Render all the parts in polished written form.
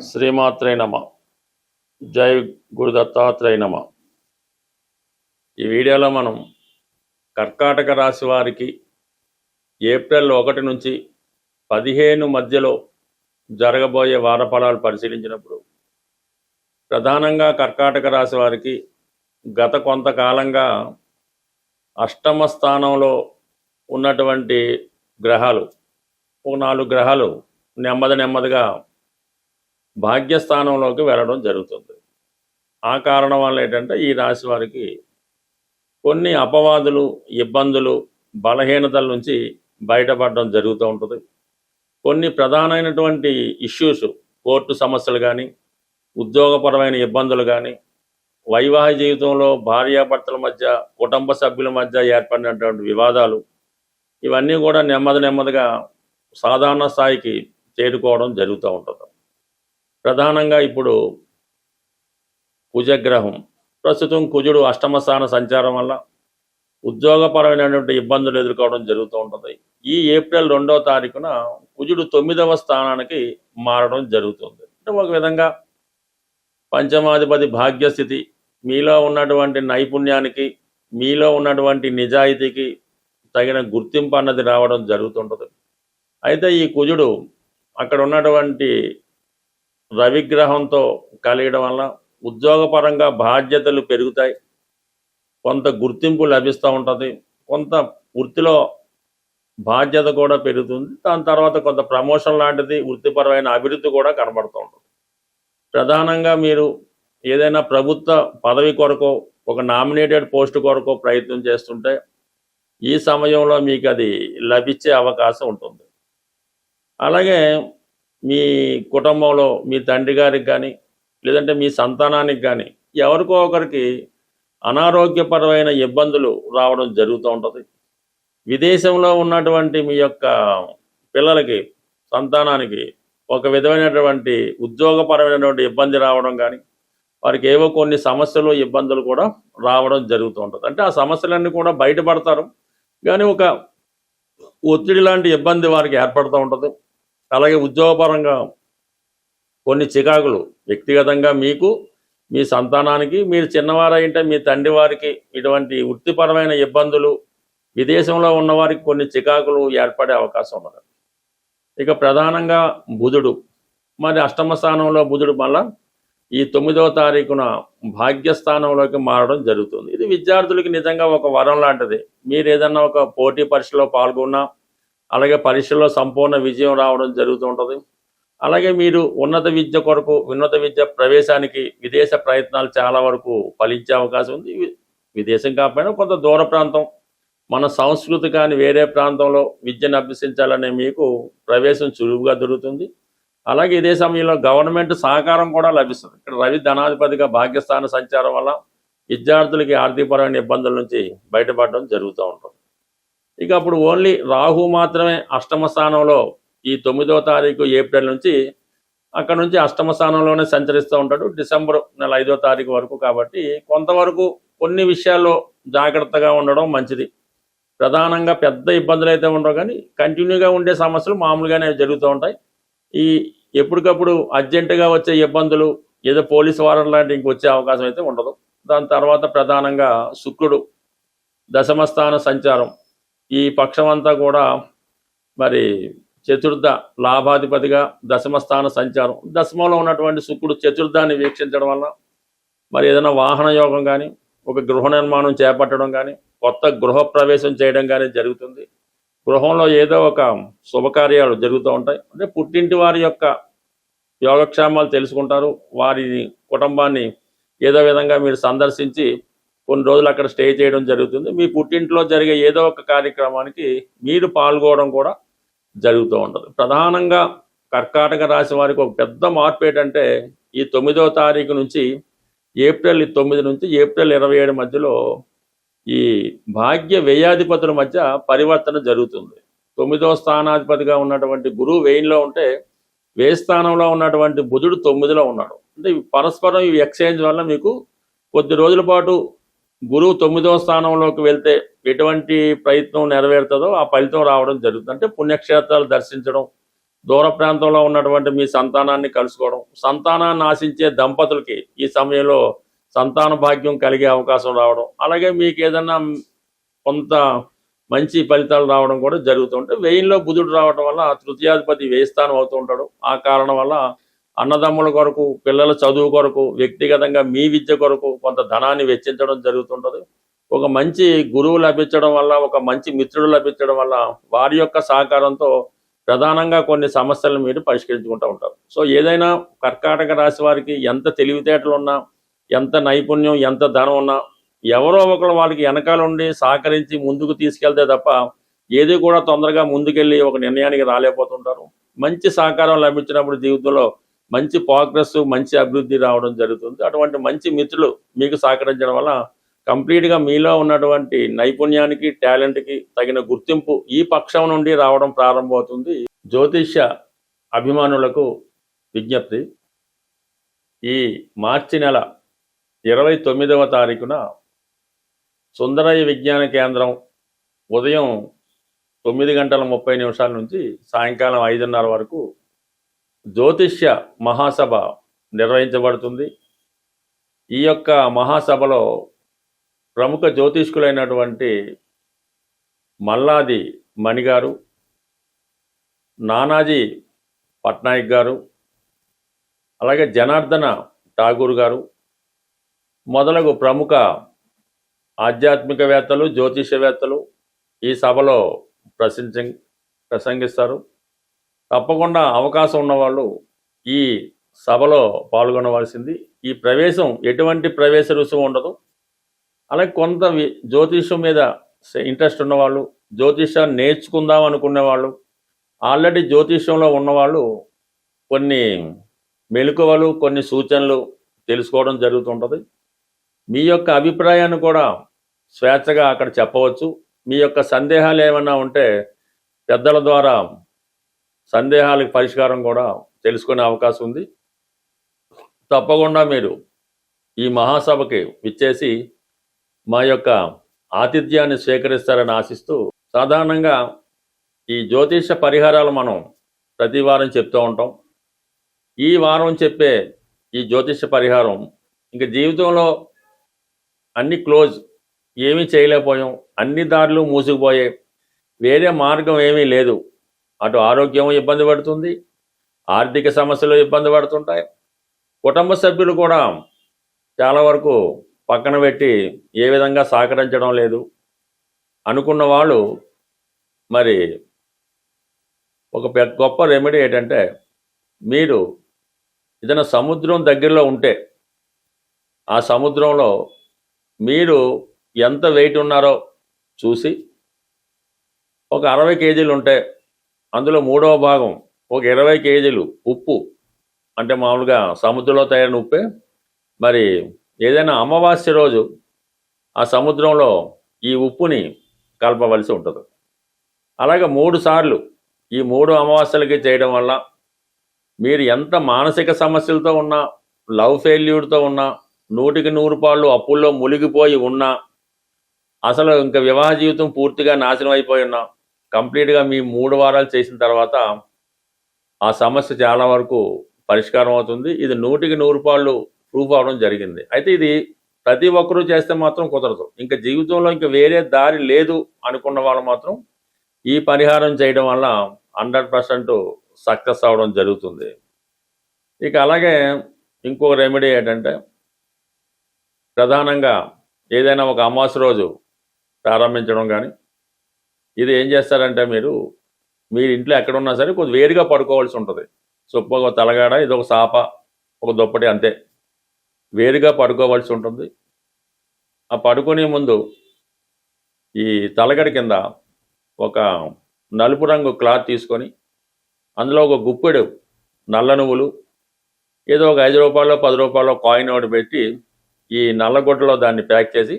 శ్రీమాత్రే నమ. జై గురు దత్తాత్రేయ నమ. ఈ వీడియోలో మనం కర్కాటక రాశి వారికి ఏప్రిల్ 1 నుంచి 15 మధ్యలో జరగబోయే వార ఫలాలు పరిశీలించినప్పుడు ప్రధానంగా కర్కాటక రాశి వారికి గత కొంతకాలంగా అష్టమ స్థానంలో ఉన్నటువంటి గ్రహాలు ఒక 4 గ్రహాలు నెమ్మదిగా భాగ్యస్థానంలోకి వెళ్ళడం జరుగుతుంది. ఆ కారణం వల్ల ఏంటంటే ఈ రాశి వారికి కొన్ని అపవాదులు, ఇబ్బందులు, బలహీనతల నుంచి బయటపడడం జరుగుతూ ఉంటుంది. కొన్ని ప్రధానమైనటువంటి ఇష్యూస్, కోర్టు సమస్యలు కానీ, ఉద్యోగపరమైన ఇబ్బందులు కానీ, వైవాహిక జీవితంలో భార్యాభర్తల మధ్య, కుటుంబ సభ్యుల మధ్య ఏర్పడినటువంటి వివాదాలు, ఇవన్నీ కూడా నెమ్మదిగా సాధారణ స్థాయికి చేరుకోవడం జరుగుతూ ఉంటుంది. ప్రధానంగా ఇప్పుడు కుజగ్రహం ప్రస్తుతం కుజుడు అష్టమ స్థాన సంచారం వల్ల ఉద్యోగపరమైనటువంటి ఇబ్బందులు ఎదుర్కోవడం జరుగుతూ ఉంటుంది. ఈ ఏప్రిల్ 2వ తారీఖున కుజుడు 9వ స్థానానికి మారడం జరుగుతుంది. అంటే ఒక విధంగా పంచమాధిపతి భాగ్యస్థితి, మీలో ఉన్నటువంటి నైపుణ్యానికి, మీలో ఉన్నటువంటి నిజాయితీకి తగిన గుర్తింపు అన్నది రావడం జరుగుతుంటుంది. అయితే ఈ కుజుడు అక్కడ ఉన్నటువంటి రవిగ్రహంతో కలియడం వల్ల ఉద్యోగపరంగా బాధ్యతలు పెరుగుతాయి, కొంత గుర్తింపు లభిస్తూ ఉంటుంది, కొంత వృత్తిలో బాధ్యత కూడా పెరుగుతుంది. దాని తర్వాత కొంత ప్రమోషన్ లాంటిది, వృత్తిపరమైన అభివృద్ధి కూడా కనబడుతూ ఉంటుంది. ప్రధానంగా మీరు ఏదైనా ప్రభుత్వ పదవి కొరకు, ఒక నామినేటెడ్ పోస్ట్ కొరకు ప్రయత్నం చేస్తుంటే ఈ సమయంలో మీకు అది లభించే అవకాశం ఉంటుంది. అలాగే మీ కుటుంబంలో మీ తండ్రి గారికి కానీ, లేదంటే మీ సంతానానికి కానీ ఎవరికో ఒకరికి అనారోగ్యపరమైన ఇబ్బందులు రావడం జరుగుతూ ఉంటుంది. విదేశంలో ఉన్నటువంటి మీ యొక్క పిల్లలకి, సంతానానికి ఒక విధమైనటువంటి ఉద్యోగపరమైనటువంటి ఇబ్బంది రావడం కానీ, వారికి ఏవో కొన్ని సమస్యలు, ఇబ్బందులు కూడా రావడం జరుగుతూ ఉంటుంది. అంటే ఆ సమస్యలన్నీ కూడా బయటపడతారు, కానీ ఒక ఒత్తిడి లాంటి ఇబ్బంది వారికి ఏర్పడుతూ ఉంటుంది. అలాగే ఉద్యోగపరంగా కొన్ని చికాకులు, వ్యక్తిగతంగా మీకు, మీ సంతానానికి, మీరు చిన్నవారైంటే మీ తండ్రి వారికి ఇటువంటి వృత్తిపరమైన ఇబ్బందులు, విదేశంలో ఉన్నవారికి కొన్ని చికాకులు ఏర్పడే అవకాశం ఉన్నది. ఇక ప్రధానంగా బుధుడు మరి అష్టమ స్థానంలో బుధుడు మళ్ళా ఈ 9వ తారీఖున భాగ్యస్థానంలోకి మారడం జరుగుతుంది. ఇది విద్యార్థులకి నిజంగా ఒక వరం లాంటిది. మీరు ఏదన్నా ఒక పోటీ పరీక్షలో పాల్గొన్నా, అలాగే పరీక్షల్లో సంపూర్ణ విజయం రావడం జరుగుతూ ఉంటుంది. అలాగే మీరు ఉన్నత విద్య కొరకు, ఉన్నత విద్య ప్రవేశానికి విదేశ ప్రయత్నాలు చాలా వరకు ఫలించే అవకాశం ఉంది. విదేశం కాకపోయినా కొంత దూర ప్రాంతం, మన సంస్కృతి కానీ వేరే ప్రాంతంలో విద్యను అభ్యసించాలనే మీకు ప్రవేశం చురువుగా దొరుకుతుంది. అలాగే ఇదే సమయంలో గవర్నమెంట్ సహకారం కూడా లభిస్తుంది. ఇక్కడ రవి ధనాధిపతిగా భాగ్యస్థాన సంచారం వల్ల విద్యార్థులకి ఆర్థికపరమైన ఇబ్బందుల నుంచి బయటపడడం జరుగుతూ ఉంటుంది. ఇక అప్పుడు ఓన్లీ రాహు మాత్రమే అష్టమ స్థానంలో ఈ 9వ తారీఖు ఏప్రిల్ నుంచి అక్కడ నుంచి అష్టమ స్థానంలోనే సంచరిస్తూ ఉంటాడు, డిసెంబర్ నెల 5వ తారీఖు వరకు. కాబట్టి కొంతవరకు కొన్ని విషయాల్లో జాగ్రత్తగా ఉండడం మంచిది. ప్రధానంగా పెద్ద ఇబ్బందులు అయితే ఉండవు, కానీ కంటిన్యూగా ఉండే సమస్యలు మామూలుగానే జరుగుతూ ఉంటాయి. ఈ ఎప్పటికప్పుడు అర్జెంటుగా వచ్చే ఇబ్బందులు, ఏదో పోలీసు వారం లాంటి ఇంకొచ్చే అవకాశం అయితే ఉండదు. దాని తర్వాత ప్రధానంగా శుక్రుడు దశమస్థాన సంచారం, ఈ పక్షం అంతా కూడా మరి చతుర్థ లాభాధిపతిగా దశమస్థాన సంచారం, దశమంలో ఉన్నటువంటి శుక్రుడు చతుర్థాన్ని వీక్షించడం వల్ల మరి ఏదైనా వాహన యోగం కానీ, ఒక గృహ నిర్మాణం చేపట్టడం కానీ, కొత్త గృహప్రవేశం చేయడం కానీ జరుగుతుంది. గృహంలో ఏదో ఒక శుభకార్యాలు జరుగుతూ ఉంటాయి. అంటే పుట్టింటి వారి యొక్క యోగక్షేమాలు తెలుసుకుంటారు. వారి కుటుంబాన్ని ఏదో విధంగా మీరు సందర్శించి కొన్ని రోజులు అక్కడ స్టే చేయడం జరుగుతుంది. మీ పుట్టింట్లో జరిగే ఏదో ఒక కార్యక్రమానికి మీరు పాల్గొనడం కూడా జరుగుతూ ఉంటుంది. ప్రధానంగా కర్కాటక రాశి వారికి ఒక పెద్ద మార్పు ఏంటంటే ఈ 9వ తారీఖు నుంచి ఏప్రిల్ 9 నుంచి ఏప్రిల్ 27 మధ్యలో ఈ భాగ్య వ్యయాధిపతుల మధ్య పరివర్తన జరుగుతుంది. 9వ స్థానాధిపతిగా ఉన్నటువంటి గురువు వ్యయంలో ఉంటే, వ్యయ స్థానంలో ఉన్నటువంటి బుధుడు 9లో ఉన్నాడు. అంటే పరస్పరం ఈ ఎక్స్చేంజ్ వల్ల మీకు కొద్ది రోజుల పాటు గురువు 9వ స్థానంలోకి వెళ్తే ఎటువంటి ప్రయత్నం నెరవేరుతుందో ఆ ఫలితం రావడం జరుగుతుంది. అంటే పుణ్యక్షేత్రాలు దర్శించడం, దూర ప్రాంతంలో ఉన్నటువంటి మీ సంతానాన్ని కలుసుకోవడం, సంతానాన్ని ఆశించే దంపతులకి ఈ సమయంలో సంతాన భాగ్యం కలిగే అవకాశం రావడం, అలాగే మీకు ఏదన్నా కొంత మంచి ఫలితాలు రావడం కూడా జరుగుతుంటే, వ్యయంలో బుధుడు రావడం వల్ల తృతీయాధిపతి వ్యయ స్థానం అవుతూ ఉంటాడు. ఆ కారణం వల్ల అన్నదమ్ముల కొరకు, పిల్లల చదువు కొరకు, వ్యక్తిగతంగా మీ విద్య కొరకు కొంత ధనాన్ని వెచ్చించడం జరుగుతుంటుంది. ఒక మంచి గురువు లభించడం వల్ల, ఒక మంచి మిత్రుడు లభించడం వల్ల వారి యొక్క సహకారంతో ప్రధానంగా కొన్ని సమస్యలను మీరు పరిష్కరించుకుంటూ ఉంటారు. సో ఏదైనా కర్కాటక రాశి వారికి ఎంత తెలివితేటలు ఉన్నా, ఎంత నైపుణ్యం, ఎంత ధనం ఉన్నా, ఎవరో ఒకరు వాళ్ళకి వెనకాల ఉండి సహకరించి ముందుకు తీసుకెళ్తే తప్ప ఏది కూడా తొందరగా ముందుకెళ్ళి ఒక నిర్ణయానికి రాలేకపోతుంటారు. మంచి సహకారం లభించినప్పుడు జీవితంలో మంచి ప్రోగ్రెస్, మంచి అభివృద్ధి రావడం జరుగుతుంది. అటువంటి మంచి మిత్రులు మీకు సహకరించడం వల్ల కంప్లీట్గా మీలో ఉన్నటువంటి నైపుణ్యానికి, టాలెంట్కి తగిన గుర్తింపు ఈ పక్షం నుండి రావడం ప్రారంభమవుతుంది. జ్యోతిష్య అభిమానులకు విజ్ఞప్తి, ఈ మార్చి నెల 29వ తారీఖున సుందరయ్య విజ్ఞాన కేంద్రం ఉదయం 9:30 నుంచి సాయంకాలం 5:30 వరకు జ్యోతిష్య మహాసభ నిర్వహించబడుతుంది. ఈ యొక్క మహాసభలో ప్రముఖ జ్యోతిష్కులైనటువంటి మల్లాది మణిగారు, నానాజీ పట్నాయక్ గారు, అలాగే జనార్దన ఠాగూర్ గారు మొదలగు ప్రముఖ ఆధ్యాత్మికవేత్తలు, జ్యోతిష్యవేత్తలు ఈ సభలో ప్రసంగిస్తారు. తప్పకుండా అవకాశం ఉన్నవాళ్ళు ఈ సభలో పాల్గొనవలసింది. ఈ ప్రవేశం ఎటువంటి ప్రవేశ రుసుము ఉండదు. అలాగే కొంత జ్యోతిష్యం మీద ఇంట్రెస్ట్ ఉన్నవాళ్ళు, జ్యోతిష్యాన్ని నేర్చుకుందాం అనుకునే వాళ్ళు, ఆల్రెడీ జ్యోతిష్యంలో ఉన్నవాళ్ళు కొన్ని మెలకువలు, కొన్ని సూచనలు తెలుసుకోవడం జరుగుతుంటుంది. మీ యొక్క అభిప్రాయాన్ని కూడా స్వేచ్ఛగా అక్కడ చెప్పవచ్చు. మీ యొక్క సందేహాలు ఏమన్నా ఉంటే పెద్దల ద్వారా సందేహాలకు పరిష్కారం కూడా తెలుసుకునే అవకాశం ఉంది. తప్పకుండా మీరు ఈ మహాసభకి విచ్చేసి మా యొక్క ఆతిథ్యాన్ని స్వీకరిస్తారని ఆశిస్తూ, సాధారణంగా ఈ జ్యోతిష పరిహారాలు మనం ప్రతి వారం చెప్తూ ఉంటాం. ఈ వారం చెప్పే ఈ జ్యోతిష పరిహారం ఇంక జీవితంలో అన్ని క్లోజ్, ఏమీ చేయలేకపోయాం, అన్ని దారులు మూసుకుపోయాయి, వేరే మార్గం ఏమీ లేదు. అటు ఆరోగ్యం ఇబ్బంది పడుతుంది, ఆర్థిక సమస్యలు ఇబ్బంది పడుతుంటాయి, కుటుంబ సభ్యులు కూడా చాలా వరకు పక్కన పెట్టి ఏ విధంగా సహకరించడం లేదు అనుకున్న వాళ్ళు, మరి ఒక గొప్ప రెమెడీ ఏంటంటే, మీరు ఏదైనా సముద్రం దగ్గరలో ఉంటే ఆ సముద్రంలో మీరు ఎంత వెయిట్ ఉన్నారో చూసి, ఒక 60 కేజీలు ఉంటే అందులో 3వ భాగం ఒక 20 కేజీలు ఉప్పు, అంటే మామూలుగా సముద్రంలో తయారైన ఉప్పే, మరి ఏదైనా అమావాస్య రోజు ఆ సముద్రంలో ఈ ఉప్పుని కలపవలసి ఉంటుంది. అలాగే 3 సార్లు ఈ 3 అమావాస్యలకి చేయడం వల్ల మీరు ఎంత మానసిక సమస్యలతో ఉన్నా, లవ్ ఫెయిల్యూర్తో ఉన్నా, 100కి 100 పాళ్ళు అప్పుల్లో మునిగిపోయి ఉన్నా, అసలు ఇంకా వివాహ జీవితం పూర్తిగా నాశనం అయిపోయి ఉన్నా, కంప్లీట్గా మీ 3 వారాలు చేసిన తర్వాత ఆ సమస్య చాలా వరకు పరిష్కారం అవుతుంది. ఇది 100కి 100 పాళ్ళు ప్రూఫ్ అవడం జరిగింది. అయితే ఇది ప్రతి ఒక్కరూ చేస్తే మాత్రం కుదరదు. ఇంకా జీవితంలో ఇంకా వేరే దారి లేదు అనుకున్న వాళ్ళు మాత్రం ఈ పరిహారం చేయడం వల్ల 100% సక్సెస్ అవడం జరుగుతుంది. ఇక అలాగే ఇంకొక రెమెడీ ఏంటంటే, ప్రధానంగా ఏదైనా ఒక అమావాస్య రోజు ప్రారంభించడం కానీ, ఇది ఏం చేస్తారంటే, మీరు ఇంట్లో ఎక్కడున్నా సరే కొద్ది వేరుగా పడుకోవాల్సి ఉంటుంది. ఒక తలగాడ, ఇది ఒక సాప, ఒక దుప్పటి, అంతే వేరుగా పడుకోవాల్సి ఉంటుంది. ఆ పడుకునే ముందు ఈ తలగడ కింద ఒక నలుపు రంగు క్లాత్ తీసుకొని అందులో ఒక గుప్పెడు నల్ల నువ్వులు, ఏదో ఒక 5 రూపాయలు 10 రూపాయలు కాయిన్ ఒకటి పెట్టి ఈ నల్లగొడ్డలో దాన్ని ప్యాక్ చేసి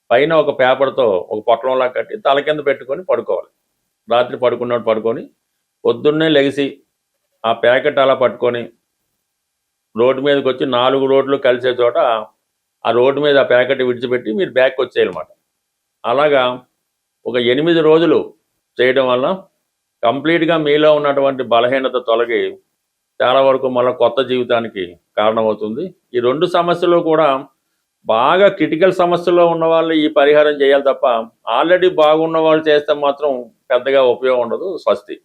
పైన ఒక పేపర్తో ఒక పొట్లంలా కట్టి తల కింద పెట్టుకొని పడుకోవాలి. రాత్రి పడుకున్నట్టు పడుకొని పొద్దున్నే లెగిసి ఆ ప్యాకెట్ అలా పట్టుకొని రోడ్డు మీదకి వచ్చి 4 రోడ్లు కలిసే చోట ఆ రోడ్డు మీద ఆ ప్యాకెట్ విడిచిపెట్టి మీరు బ్యాక్ వచ్చేయాలన్నమాట. అలాగా ఒక 8 రోజులు చేయడం వల్ల కంప్లీట్గా మీలో ఉన్నటువంటి బలహీనత తొలగి చాలా వరకు మళ్ళీ కొత్త జీవితానికి కారణమవుతుంది. ఈ 2 సమస్యలు కూడా బాగా క్రిటికల్ సమస్యల్లో ఉన్న వాళ్ళు ఈ పరిహారం చేయాలి తప్ప ఆల్రెడీ బాగున్న వాళ్ళు చేస్తే మాత్రం పెద్దగా ఉపయోగం ఉండదు. స్వస్తి.